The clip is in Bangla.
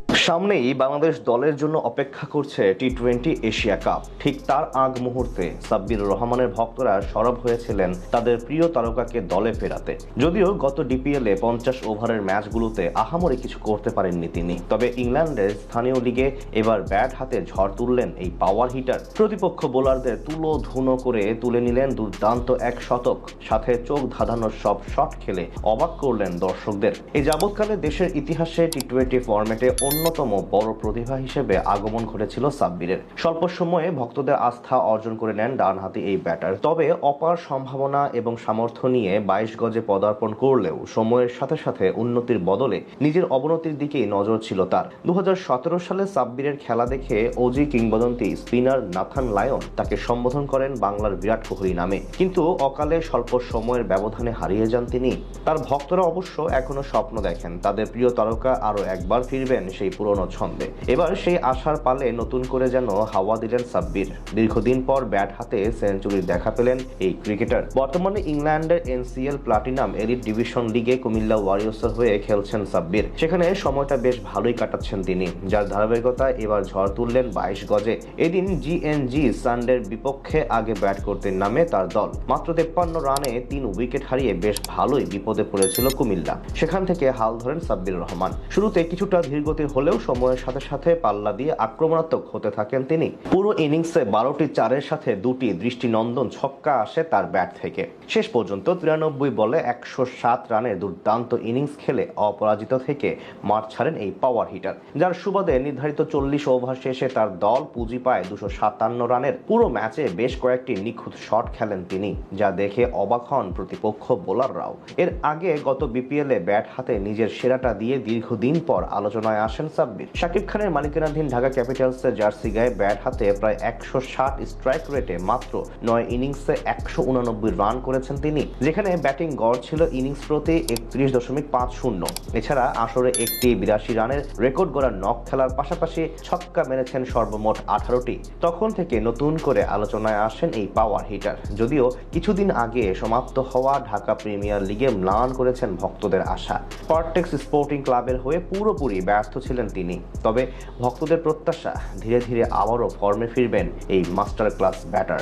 সামনেই বাংলাদেশ দলের জন্য অপেক্ষা করছে টি-20 এশিয়া কাপ। ঠিক তার আগ মুহূর্তে সাব্বির রহমানের ভক্তরা সরব হয়েছিলেন তাদের প্রিয় তারকাকে দলে ফেরাতে। যদিও গত ডিপিএলে 50 ওভারের ম্যাচগুলোতে আহামরি কিছু করতে পারেননি তিনি, তবে ইংল্যান্ডের স্থানীয় লিগে এবার ব্যাট হাতে ঝড় তুললেন এই পাওয়ার হিটার। প্রতিপক্ষ বোলারদের তুলো ধুনো করে তুলে নিলেন দুর্দান্ত এক শতক, সাথে চোখ ধাঁধানোর সব শট খেলে অবাক করলেন দর্শকদের। এই যাবৎকালে দেশের ইতিহাসে টি-20 ফরম্যাটে অন্যতম বড় প্রতিভা হিসেবে আগমন ঘটেছিল সাব্বিরের। স্বল্প সময়ে ভক্তদের আস্থা অর্জন করে নেন ডানহাতি এই ব্যাটার। তবে অপার সম্ভাবনা এবং সামর্থ্য নিয়ে 22 গজে পদার্পণ করলেও সময়ের সাথে সাথে উন্নতির বদলে নিজের অবনতির দিকেই নজর ছিল তার। 2017 সালে সাব্বিরের খেলা দেখে ওজি কিংবদন্তি স্পিনার নাথান লায়ন তাকে সম্বোধন করেন বাংলার বিরাট কোহলি নামে, কিন্তু অকালে স্বল্প সময়ের ব্যবধানে হারিয়ে যান তিনি। তার ভক্তরা অবশ্য এখনো স্বপ্ন দেখেন তাদের প্রিয় তারকা আরো একবার ফিরবেন সেই পুরনো ছন্দে। এবার সেই আশার পালে নতুন করে যেন হাওয়া দিলেন সাব্বির। দীর্ঘদিন পর ব্যাট হাতে সেঞ্চুরির দেখা পেলেন এই ক্রিকেটার। বর্তমানে ইংল্যান্ডের এনসিএল প্লাটিনাম এলিট ডিভিশন লিগে কুমিল্লা ওয়ারিয়র্সের হয়ে খেলছেন সাব্বির। সেখানে সময়টা বেশ ভালোই কাটাচ্ছেন তিনি, যার ধারাবাহিকতায় এবার ঝড় তুললেন 22 গজে। এদিন জিএনজি সানডের বিপক্ষে আগে ব্যাট করতে নামে তার দল। মাত্র 53 রানে 3 উইকেট হারিয়ে বেশ ভালোই বিপদে পড়েছিল কুমিল্লা। সেখান থেকে হাল ধরেন সাব্বির রহমান। শুরুতে কিছুটা ধীরগতির হলেও সময়ের সাথে সাথে পাল্লা দিয়ে আক্রমণাত্মক হতে থাকেন তিনি। পুরো ইনিংসে 12টি চারের সাথে 2টি দৃষ্টিনন্দন ছক্কা আসে তার ব্যাট থেকে। শেষ পর্যন্ত 93 বলে 107 রানের দুর্দান্ত ইনিংস খেলে অপরাজিত থেকে মাঠ ছাড়েন এই পাওয়ার হিটার, যার সুবাদে নির্ধারিত 40 ওভার শেষে তার দল পুঁজি পায় 257 রানের। পুরো ম্যাচে বেশ কয়েকটি নিখুঁত শট খেলেন তিনি, যা দেখে অবাক হন প্রতিপক্ষ বোলাররাও। এর আগে গত বিপিএলে ব্যাট হাতে নিজের সেরাটা দিয়ে দীর্ঘদিন পর আলোচনায় আসেন সাব্বির। শাকিব খানের মালিকানাধীন ঢাকা ক্যাপিটালসের জার্সি গায়ে ব্যাট হাতে প্রায় 160 স্ট্রাইক রেটে মাত্র 9 ইনিংসে 189 রান করেছেন তিনি, যেখানে ব্যাটিং গড় ছিল ইনিংস প্রতি 31.50। এছাড়া আসরে একটি 82 রানের রেকর্ড গড়া নক খেলার পাশাপাশি ছক্কা মেরেছেন সর্বমোট 18টি। তখন থেকে নতুন করে আলোচনায় আসেন এই পাওয়ার হিটার। যদিও কিছুদিন আগে সমাপ্ত হওয়া ঢাকা প্রিমিয়ার লিগে ম্লান করেছেন ভক্তদের আশা। স্পারটেক্স স্পোর্টিং ক্লাবের হয়ে পুরোপুরি ব্যর্থ ছিলেন তিনি, তবে ভক্তদের প্রত্যাশা ধীরে ধীরে আবারও ফর্মে ফিরবেন এই মাস্টার ক্লাস ব্যাটার।